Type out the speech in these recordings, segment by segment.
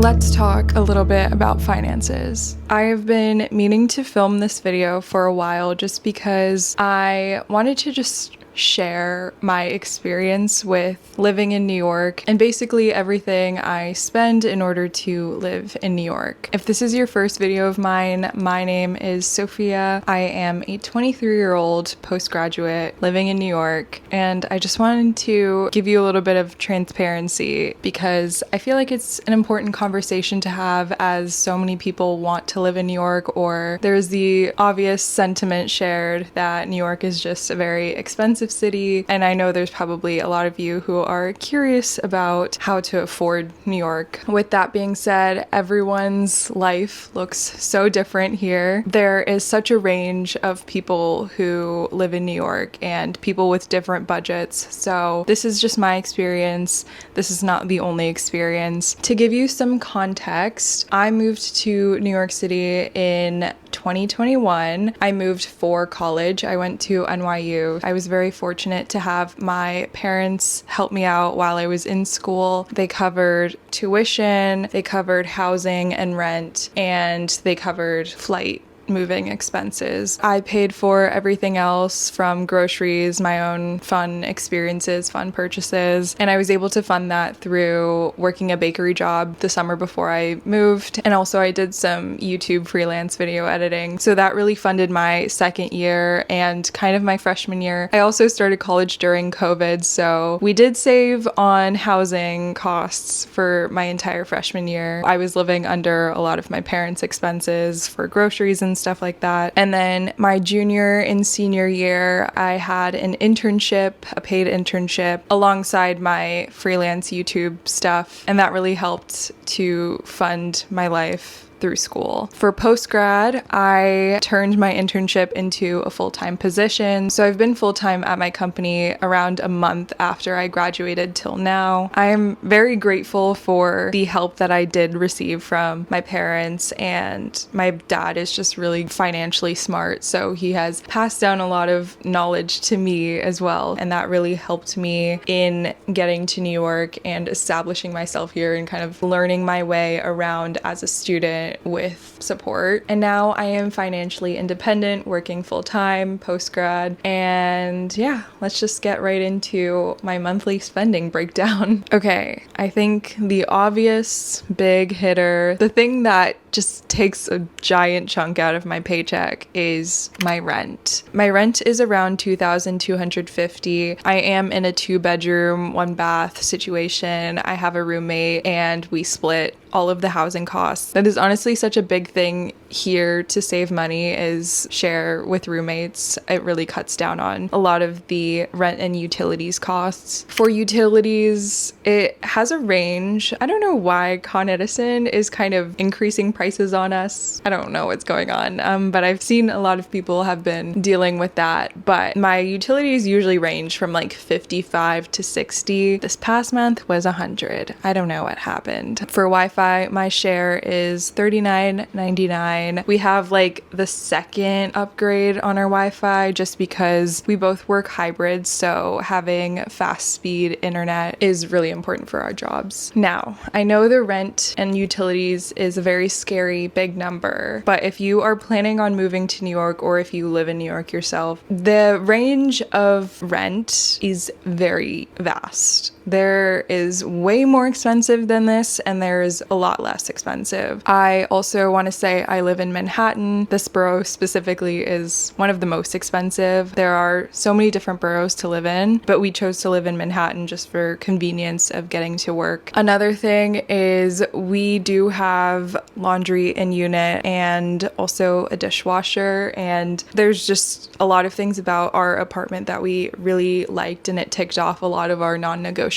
Let's talk a little bit about finances. I have been meaning to film this video for a while just because I wanted to just share my experience with living in New York and basically everything I spend in order to live in New York. If this is your first video of mine, my name is Sophia. I am a 23-year-old postgraduate living in New York, and I just wanted to give you a little bit of transparency because I feel like it's an important conversation to have, as so many people want to live in New York, or there's the obvious sentiment shared that New York is just a very expensive city, and I know there's probably a lot of you who are curious about how to afford New York. With that being said, everyone's life looks so different here. There is such a range of people who live in New York and people with different budgets, so this is just my experience. This is not the only experience. To give you some context, I moved to New York City in 2021. I moved for college. I went to NYU. I was very fortunate to have my parents help me out while I was in school. They covered tuition, they covered housing and rent, and they covered flight moving expenses. I paid for everything else, from groceries, my own fun experiences, fun purchases, and I was able to fund that through working a bakery job the summer before I moved, and also I did some YouTube freelance video editing, so that really funded my second year and kind of my freshman year. I also started college during COVID, so we did save on housing costs for my entire freshman year. I was living under a lot of my parents' expenses for groceries and stuff like that. And then my junior and senior year, I had an internship, a paid internship, alongside my freelance YouTube stuff, and that really helped to fund my life through school. For post-grad, I turned my internship into a full-time position. So I've been full-time at my company around a month after I graduated till now. I'm very grateful for the help that I did receive from my parents, and my dad is just really financially smart. So he has passed down a lot of knowledge to me as well. And that really helped me in getting to New York and establishing myself here and kind of learning my way around as a student with support. And now I am financially independent, working full-time post-grad, and yeah, let's just get right into my monthly spending breakdown. Okay, I think the obvious big hitter, the thing that just takes a giant chunk out of my paycheck, is my rent. My rent is around $2,250. I am in a 2-bedroom, 1-bath situation. I have a roommate and we split all of the housing costs. That is honestly such a big thing here to save money, is share with roommates. It really cuts down on a lot of the rent and utilities costs. For utilities, it has a range. I don't know why Con Edison is kind of increasing prices on us. I don't know what's going on, but I've seen a lot of people have been dealing with that. But my utilities usually range from like 55 to 60. This past month was 100. I don't know what happened. For Wi-Fi, my share is $39.99. We have like the second upgrade on our Wi-Fi just because we both work hybrid, so having fast speed internet is really important for our jobs. Now, I know the rent and utilities is a very scary big number, but if you are planning on moving to New York, or if you live in New York yourself, the range of rent is very vast. There is way more expensive than this, and there's a lot less expensive. I also want to say I live in Manhattan. This borough specifically is one of the most expensive. There are so many different boroughs to live in, but we chose to live in Manhattan just for convenience of getting to work. Another thing is we do have laundry in unit and also a dishwasher, and there's just a lot of things about our apartment that we really liked, and it ticked off a lot of our non-negotiables.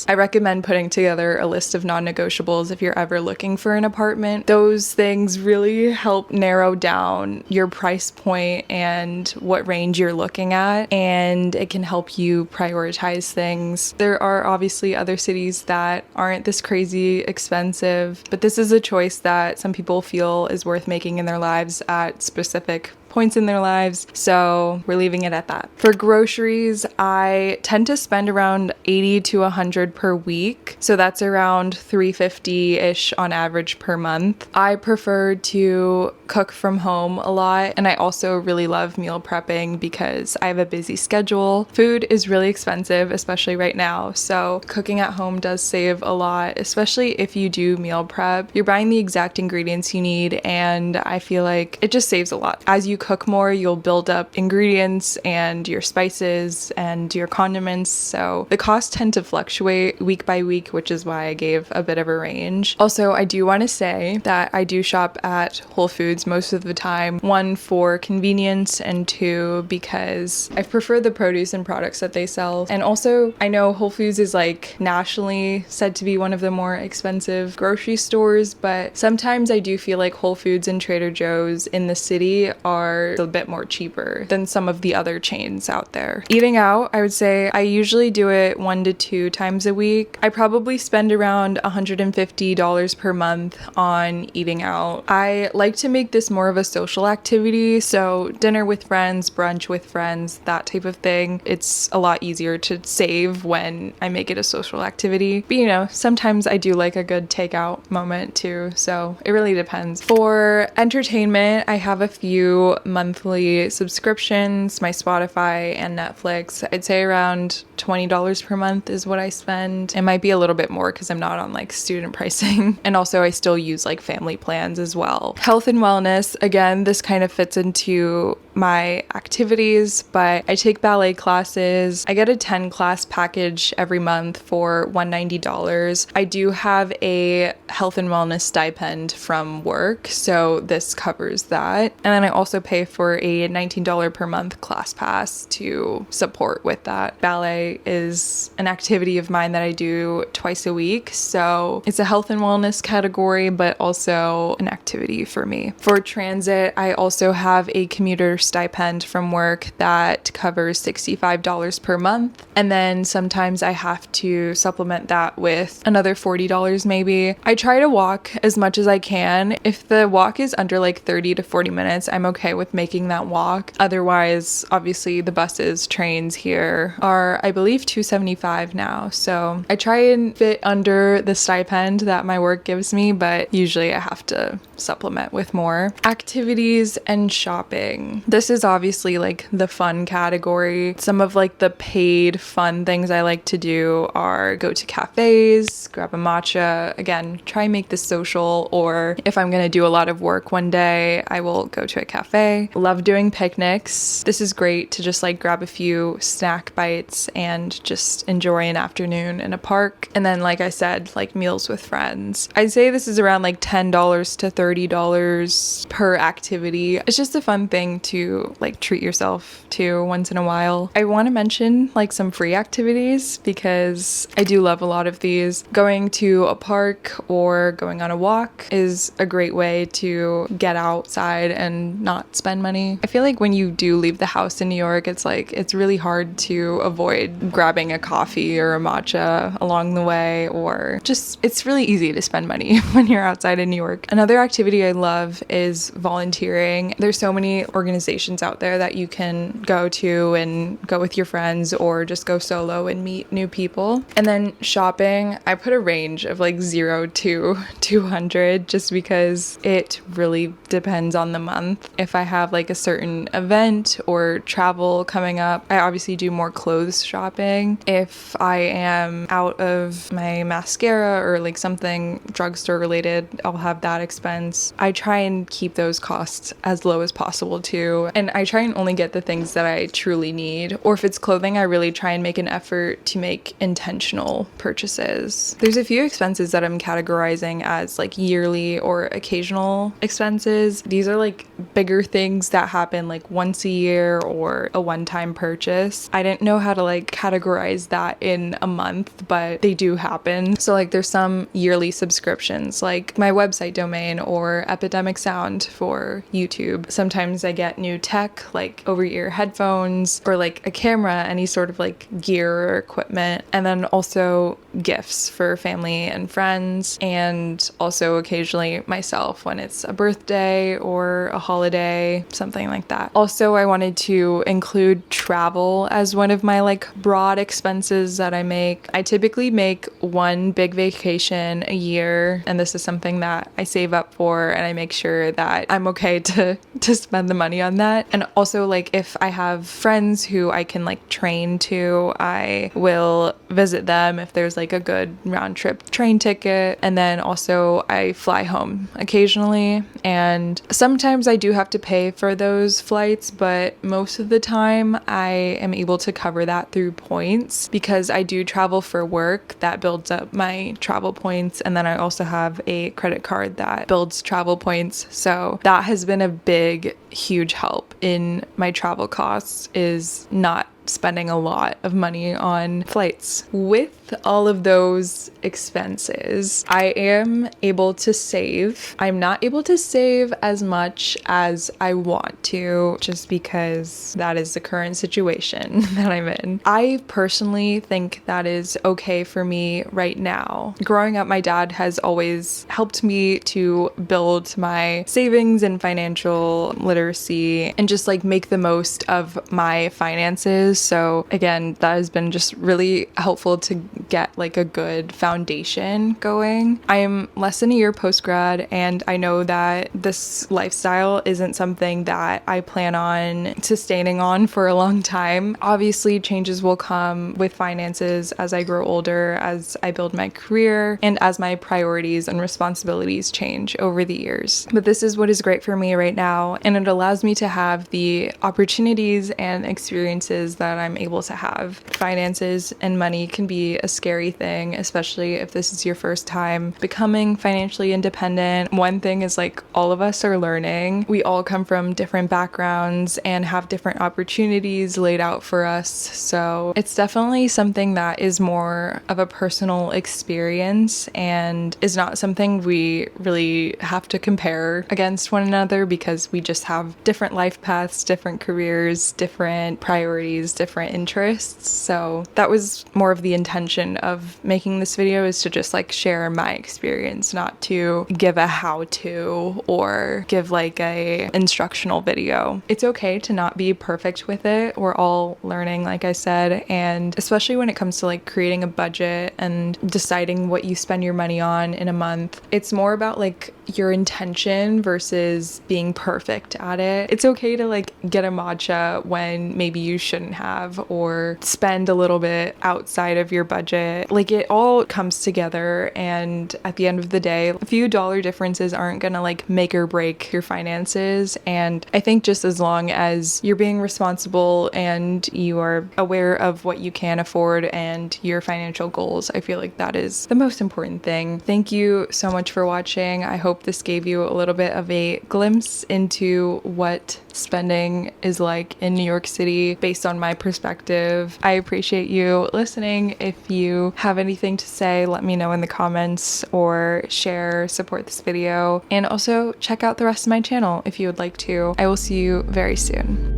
I recommend putting together a list of non-negotiables if you're ever looking for an apartment. Those things really help narrow down your price point and what range you're looking at, and it can help you prioritize things. There are obviously other cities that aren't this crazy expensive, but this is a choice that some people feel is worth making in their lives at specific points in their lives. So we're leaving it at that. For groceries, I tend to spend around 80 to 100 per week. So that's around $350-ish on average per month. I prefer to cook from home a lot, and I also really love meal prepping because I have a busy schedule. Food is really expensive, especially right now. So cooking at home does save a lot, especially if you do meal prep. You're buying the exact ingredients you need, and I feel like it just saves a lot. As you cook more, you'll build up ingredients and your spices and your condiments. So the costs tend to fluctuate week by week, which is why I gave a bit of a range. Also, I do want to say that I do shop at Whole Foods most of the time. One, for convenience, and two, because I prefer the produce and products that they sell. And also, I know Whole Foods is like nationally said to be one of the more expensive grocery stores, but sometimes I do feel like Whole Foods and Trader Joe's in the city are a bit more cheaper than some of the other chains out there. Eating out, I would say I usually do it 1 to 2 times a week. I probably spend around $150 per month on eating out. I like to make this more of a social activity, so dinner with friends, brunch with friends, that type of thing. It's a lot easier to save when I make it a social activity. But you know, sometimes I do like a good takeout moment too, so it really depends. For entertainment, I have a few monthly subscriptions, my Spotify and Netflix. I'd say around $20 per month is what I spend. It might be a little bit more because I'm not on like student pricing. And also I still use like family plans as well. Health and wellness, again, this kind of fits into my activities, but I take ballet classes. I get a 10 class package every month for $190. I do have a health and wellness stipend from work, so this covers that. And then I also pay for a $19 per month class pass to support with that. Ballet is an activity of mine that I do twice a week, so it's a health and wellness category, but also an activity for me. For transit, I also have a commuter stipend from work that covers $65 per month, and then sometimes I have to supplement that with another $40 maybe. I try to walk as much as I can. If the walk is under like 30 to 40 minutes, I'm okay with making that walk. Otherwise, obviously the buses, trains here are, I believe, $275 now, so I try and fit under the stipend that my work gives me, but usually I have to supplement with more. Activities and shopping. This is obviously like the fun category. Some of like the paid fun things I like to do are go to cafes, grab a matcha, again, try and make this social, or if I'm gonna do a lot of work one day, I will go to a cafe. Love doing picnics. This is great to just like grab a few snack bites and just enjoy an afternoon in a park. And then, like I said, like meals with friends. I'd say this is around like $10 to $30 per activity. It's just a fun thing to like treat yourself to once in a while. I want to mention like some free activities because I do love a lot of these. Going to a park or going on a walk is a great way to get outside and not spend money. I feel like when you do leave the house in New York, it's really hard to avoid grabbing a coffee or a matcha along the way, or just it's really easy to spend money when you're outside in New York. Another activity I love is volunteering. There's so many organizations out there that you can go to and go with your friends or just go solo and meet new people. And then shopping, I put a range of like 0 to 200 just because it really depends on the month. If I have like a certain event or travel coming up, I obviously do more clothes shopping. If I am out of my mascara or like something drugstore related, I'll have that expense. I try and keep those costs as low as possible too. And I try and only get the things that I truly need. Or if it's clothing, I really try and make an effort to make intentional purchases. There's a few expenses that I'm categorizing as like yearly or occasional expenses. These are like bigger things that happen like once a year or a one-time purchase. I didn't know how to like categorize that in a month, but they do happen. So like there's some yearly subscriptions like my website domain or Epidemic Sound for YouTube. Sometimes I get new tech like over-ear headphones or like a camera, any sort of like gear or equipment. And then also gifts for family and friends, and also occasionally myself when it's a birthday or a holiday, something like that. Also, I wanted to include travel as one of my like broad expenses that I make. I typically make one big vacation a year, and this is something that I save up for, and I make sure that I'm okay to spend the money on that. And also, like, if I have friends who I can like train to, I will visit them if there's like a good round trip train ticket. And then also I fly home occasionally, and sometimes I do have to pay for those flights, but most of the time I am able to cover that through points because I do travel for work. That builds up my travel points, and then I also have a credit card that builds travel points. So that has been a big, huge help in my travel costs, is not spending a lot of money on flights. With all of those expenses, I am able to save. I'm not able to save as much as I want to, just because that is the current situation that I'm in. I personally think that is okay for me right now. Growing up, my dad has always helped me to build my savings and financial literacy and just like make the most of my finances. So again, that has been just really helpful to get like a good foundation going. I am less than a year post-grad, and I know that this lifestyle isn't something that I plan on sustaining on for a long time. Obviously, changes will come with finances as I grow older, as I build my career, and as my priorities and responsibilities change over the years. But this is what is great for me right now, and it allows me to have the opportunities and experiences that I'm able to have. Finances and money can be a scary thing, especially if this is your first time becoming financially independent. One thing is like all of us are learning. We all come from different backgrounds and have different opportunities laid out for us. So it's definitely something that is more of a personal experience and is not something we really have to compare against one another, because we just have different life paths, different careers, different priorities, different interests. So that was more of the intention of making this video, is to just like share my experience, not to give a how-to or give like a instructional video. It's okay to not be perfect with it. We're all learning, like I said, and especially when it comes to like creating a budget and deciding what you spend your money on in a month, it's more about like your intention versus being perfect at it. It's okay to like get a matcha when maybe you shouldn't have, or spend a little bit outside of your budget. Like, it all comes together, and at the end of the day, a few dollar differences aren't gonna like make or break your finances. And I think just as long as you're being responsible and you are aware of what you can afford and your financial goals, I feel like that is the most important thing. Thank you so much for watching. I hope this gave you a little bit of a glimpse into what spending is like in New York City based on my perspective. I appreciate you listening. If you have anything to say, let me know in the comments, or share, support this video, and also check out the rest of my channel if you would like to. I will see you very soon.